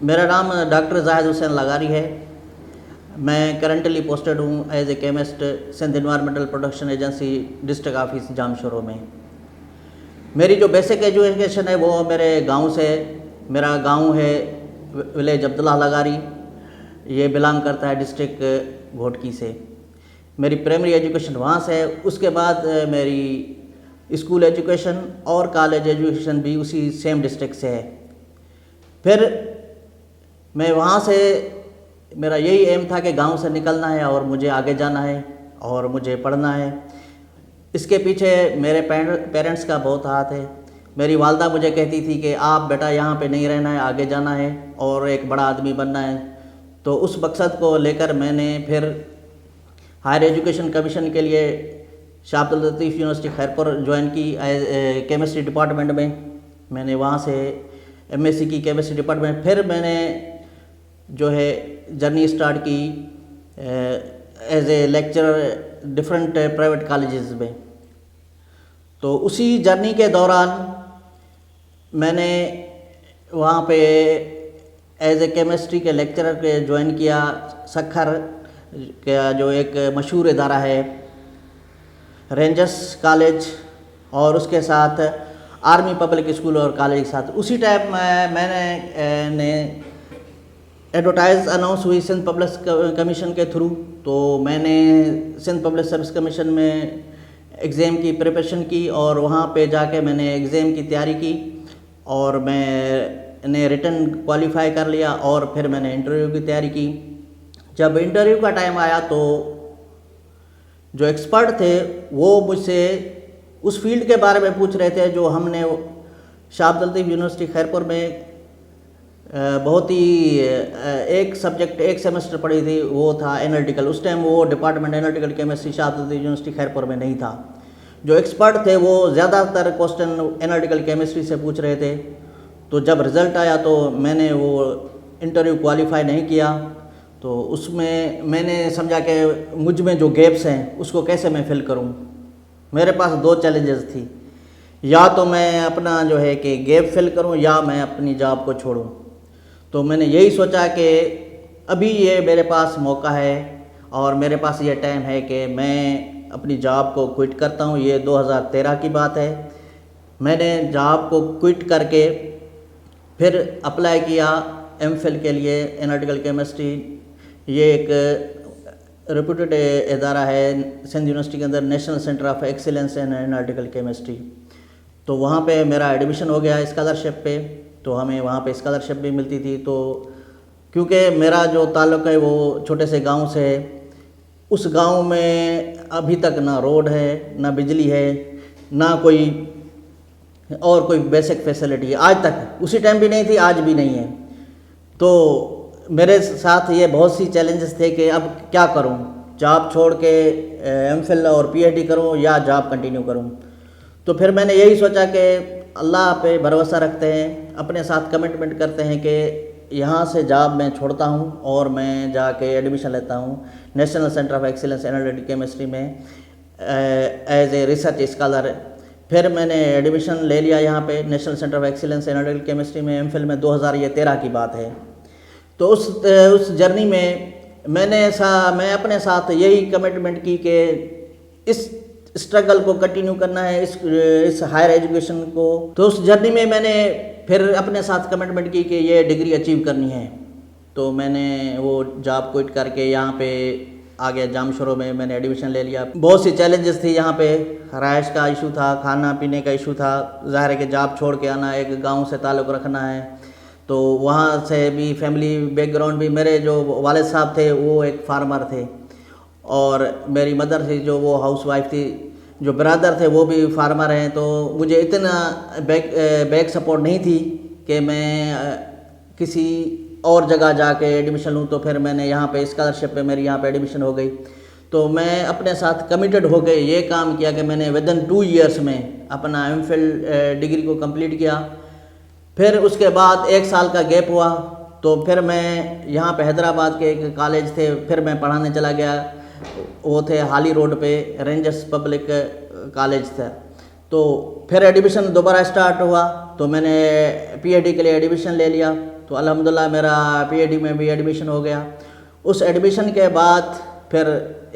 मेरा नाम डॉक्टर जाहिद हुसैन लगारी है। मैं करंटली पोस्टेड हूँ as a chemist Sindh environmental protection agency district office Jamshoro में। मेरी जो बेसिक एजुकेशन है वो मेरे गांव से। मेरा गांव है विलेज अब्दुल्ला लगारी, ये बिलोंग करता है डिस्ट्रिक्ट घोटकी से। मेरी प्राइमरी एजुकेशन वहाँ से है। उसके बाद मेरी स्कूल एजुकेशन और कॉलेज एजुकेशन भी उसी सेम डिस्ट्रिक्ट से है। फिर मैं वहाँ से, मेरा यही एम था कि गांव से निकलना है और मुझे आगे जाना है और मुझे पढ़ना है। इसके पीछे मेरे पेरेंट्स का बहुत हाथ है। मेरी वालदा मुझे कहती थी कि आप बेटा यहाँ पे नहीं रहना है, आगे जाना है और एक बड़ा आदमी बनना है। तो उस मकसद को लेकर मैंने फिर हायर एजुकेशन कमीशन के लिए शाह अब्दुल लतीफ़ यूनिवर्सिटी खैरपुर ज्वाइन की केमिस्ट्री डिपार्टमेंट में। मैंने वहाँ से एमएससी की केमिस्ट्री डिपार्टमेंट। फिर मैंने जो है जर्नी स्टार्ट की as a lecturer different private colleges में। तो उसी जर्नी के दौरान मैंने वहाँ पे एज ए केमिस्ट्री के लेक्चरर के ज्वाइन किया सखर का जो एक मशहूर इदारा है रेंजर्स कॉलेज, और उसके साथ आर्मी पब्लिक स्कूल और कॉलेज के साथ। उसी टाइम मैंने एडवर्टाइज अनाउंस हुई सिंध पब्लिक कमीशन के थ्रू। तो मैंने सिंध पब्लिक सर्विस कमीशन में एग्ज़ाम की प्रिपरेशन की और वहाँ पे जाके मैंने एग्ज़ाम की तैयारी की और मैंने रिटन क्वालिफाई कर लिया। और फिर मैंने इंटरव्यू की तैयारी की। जब इंटरव्यू का टाइम आया तो जो एक्सपर्ट थे वो मुझसे उस फील्ड के बारे में पूछ रहे थे जो हमने शाह अब्दुल लतीफ़ यूनिवर्सिटी खैरपुर में बहुत ही एक सब्जेक्ट एक सेमेस्टर पढ़ी थी, वो था एनालिटिकल। उस टाइम वो department analytical chemistry Shah Abdul Latif university Khairpur में नहीं था। जो एक्सपर्ट थे वो ज़्यादातर क्वेश्चन एनालिटिकल केमिस्ट्री से पूछ रहे थे। तो जब रिज़ल्ट आया तो मैंने वो इंटरव्यू क्वालिफाई नहीं किया। तो उसमें मैंने समझा कि मुझ में जो गैप्स हैं उसको कैसे मैं फिल करूं। मेरे पास दो चैलेंजेस थी, या तो मैं अपना जो है कि गैप फिल करूं या मैं अपनी जॉब को छोड़ूं। तो मैंने यही सोचा कि अभी ये मेरे पास मौका है और मेरे पास ये टाइम है कि मैं अपनी जॉब को क्विट करता हूं। ये 2013 की बात है। मैंने जॉब को क्विट करके फिर अप्लाई किया एमफिल के लिए एनालिटिकल केमिस्ट्री। ये एक रेप्यूटेड इदारा है सिंध यूनिवर्सिटी के अंदर, national centre of excellence in analytical chemistry. तो वहाँ पे मेरा एडमिशन हो गया स्कॉलरशिप पे। तो हमें वहाँ पे स्कॉलरशिप भी मिलती थी। तो क्योंकि मेरा जो ताल्लुक़ है वो छोटे से गांव से है, उस गांव में अभी तक ना रोड है, ना बिजली है, ना कोई और कोई बेसिक फैसिलिटी है आज तक। उसी टाइम भी नहीं थी, आज भी नहीं है। तो मेरे साथ ये बहुत सी चैलेंजेस थे कि अब क्या करूं, जॉब छोड़ के एमफिल और पीएचडी करूं या जॉब कंटिन्यू करूं। तो फिर मैंने यही सोचा कि अल्लाह पे भरोसा रखते हैं, अपने साथ कमिटमेंट करते हैं कि यहाँ से जॉब मैं छोड़ता हूँ और मैं जाके एडमिशन लेता हूँ national centre of excellence analytical chemistry में एज ए रिसर्च स्कॉलर। फिर मैंने एडमिशन ले लिया यहाँ पे national centre of excellence analytical chemistry में एमफिल में। 2013 की बात है। तो उस जर्नी में मैं अपने साथ यही कमिटमेंट की कि इस स्ट्रगल को कंटिन्यू करना है, इस हायर एजुकेशन को। तो उस जर्नी में मैंने फिर अपने साथ कमिटमेंट की कि ये डिग्री अचीव करनी है। तो मैंने वो जॉब क्विट करके यहाँ पे आ गया जामशोरो में। मैंने एडमिशन ले लिया। बहुत सी चैलेंजेस थी यहाँ पे, रहायश का इशू था, खाना पीने का इशू था। ज़ाहिर है कि जॉब छोड़ के आना, एक गाँव से ताल्लुक़ रखना है, तो वहाँ से भी फैमिली बैकग्राउंड भी। मेरे जो वालिद साहब थे वो एक फार्मर थे और मेरी मदर थी जो वो हाउस वाइफ थी। जो ब्रदर थे वो भी फार्मर हैं। तो मुझे इतना बैक सपोर्ट नहीं थी कि मैं किसी और जगह जाके एडमिशन लूँ। तो फिर मैंने यहाँ पे स्कॉलरशिप पे मेरी यहाँ पे एडमिशन हो गई। तो मैं अपने साथ कमिटेड हो गए, ये काम किया कि मैंने विदिन 2 ईयर्स में अपना एमफिल डिग्री को कंप्लीट किया। फिर उसके बाद 1 साल का गैप हुआ। तो फिर मैं यहाँ पे हैदराबाद के एक कॉलेज थे, फिर मैं पढ़ाने चला गया। वो थे हाली रोड पे, रेंजर्स पब्लिक कॉलेज था। तो फिर एडमिशन दोबारा स्टार्ट हुआ। तो मैंने पीएचडी के लिए एडमिशन ले लिया तो अल्हम्दुलिल्लाह मेरा पीएचडी में भी एडमिशन हो गया। उस एडमिशन के बाद फिर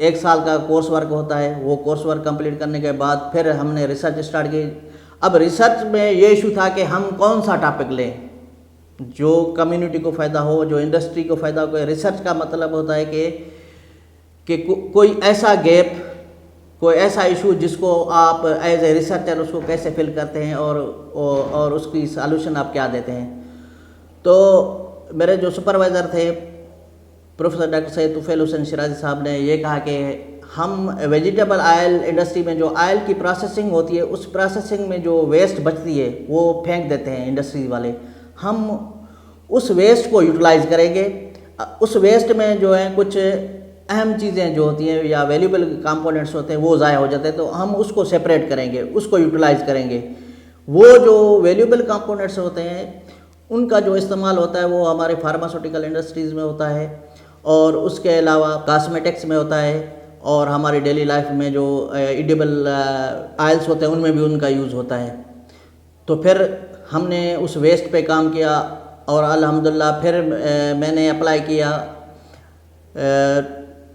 1 साल का कोर्स वर्क होता है, वो कोर्स वर्क कंप्लीट करने के बाद फिर हमने रिसर्च स्टार्ट की। अब रिसर्च में ये इशू था कि हम कौन सा टॉपिक लें जो कम्युनिटी को फ़ायदा हो, जो इंडस्ट्री को फ़ायदा हो। रिसर्च का मतलब होता है कि कोई ऐसा गैप, कोई ऐसा इशू जिसको आप एज ए रिसर्चर उसको कैसे फिल करते हैं और उसकी सॉल्यूशन आप क्या देते हैं। तो मेरे जो सुपरवाइज़र थे प्रोफेसर डॉक्टर सैयद तुफैल हुसैन शिराजी साहब ने ये कहा कि हम वेजिटेबल ऑयल इंडस्ट्री में जो ऑयल की प्रोसेसिंग होती है, उस प्रोसेसिंग में जो वेस्ट बचती है वो फेंक देते हैं इंडस्ट्री वाले। हम उस वेस्ट को यूटिलाइज़ करेंगे। उस वेस्ट में जो है कुछ अहम चीज़ें जो होती हैं या वैल्यूबल कंपोनेंट्स होते हैं वो ज़ाया हो जाते हैं, तो हम उसको सेपरेट करेंगे, उसको यूटिलाइज़ करेंगे। वो जो वैल्यूबल कंपोनेंट्स होते हैं उनका जो इस्तेमाल होता है वो हमारे फार्मास्यूटिकल इंडस्ट्रीज़ में होता है और उसके अलावा कॉस्मेटिक्स में होता है और हमारी डेली लाइफ में जो एडिबल ऑयल्स होते हैं उनमें भी उनका यूज़ होता है। तो फिर हमने उस वेस्ट पे काम किया और अल्हम्दुलिल्लाह फिर मैंने अप्लाई किया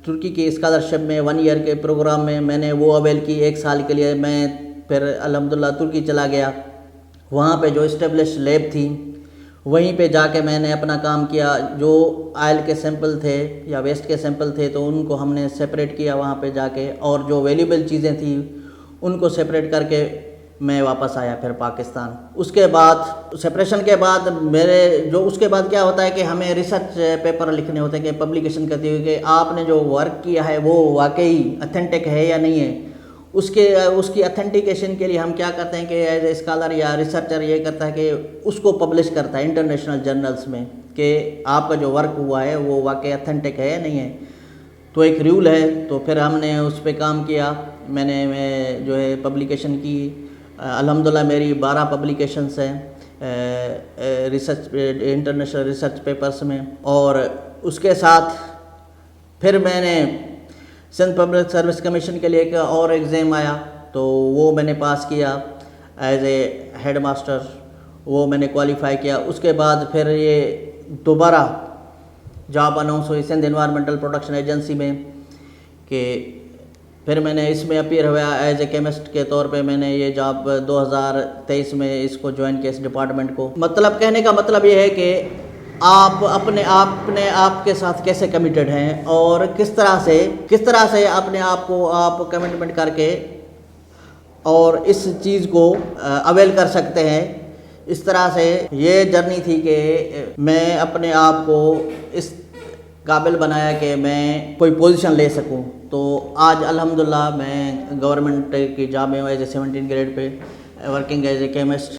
तुर्की की स्कॉलरशिप में 1 ईयर के प्रोग्राम में। मैंने वो अवेल की 1 साल के लिए। मैं फिर अल्हम्दुलिल्लाह तुर्की चला गया। वहाँ पे जो इस्टेब्लिश लैब थी वहीं पे जाके मैंने अपना काम किया। जो ऑयल के सैंपल थे या वेस्ट के सैंपल थे तो उनको हमने सेपरेट किया वहाँ पे जाके, और जो वैल्यूबल चीज़ें थी उनको सेपरेट करके मैं वापस आया फिर पाकिस्तान। उसके बाद सेपरेशन के बाद उसके बाद क्या होता है कि हमें रिसर्च पेपर लिखने होते हैं कि पब्लिकेशन करती हुई कि आपने जो वर्क किया है वो वाकई अथेंटिक है या नहीं है। उसकी अथेंटिकेशन के लिए हम क्या करते हैं कि एज ए स्कॉलर या रिसर्चर ये करता है कि उसको पब्लिश करता है इंटरनेशनल जर्नल्स में कि आपका जो वर्क हुआ है वो वाकई अथेंटिक है या नहीं है। तो एक रूल है। तो फिर हमने उस पर काम किया। मैं जो है पब्लिकेशन की। अल्हम्दुलिल्लाह मेरी 12 पब्लिकेशंस हैं रिसर्च इंटरनेशनल रिसर्च पेपर्स में। और उसके साथ फिर मैंने सिंध पब्लिक सर्विस कमीशन के लिए एक और एग्ज़ाम आया तो वो मैंने पास किया एज ए हेड मास्टर, वो मैंने क्वालिफाई किया। उसके बाद फिर ये दोबारा जॉब अनाउंस हुई सिंध एनवायरमेंटल प्रोटेक्शन एजेंसी में कि फिर मैंने इसमें अपीयर हुआ एज ए केमिस्ट के तौर पे। मैंने ये जॉब 2023 में इसको ज्वाइन किया इस डिपार्टमेंट को। मतलब कहने का मतलब ये है कि आप अपने आप के साथ कैसे कमिटेड हैं और किस तरह से अपने आप को आप कमिटमेंट करके और इस चीज़ को अवेल कर सकते हैं। इस तरह से ये जर्नी थी कि मैं अपने आप को इस काबिल बनाया कि मैं कोई पोजीशन ले सकूं। तो आज अल्हम्दुलिल्लाह मैं गवर्नमेंट की जॉब में हूँ एज ए 17 ग्रेड पे वर्किंग एज ए केमिस्ट।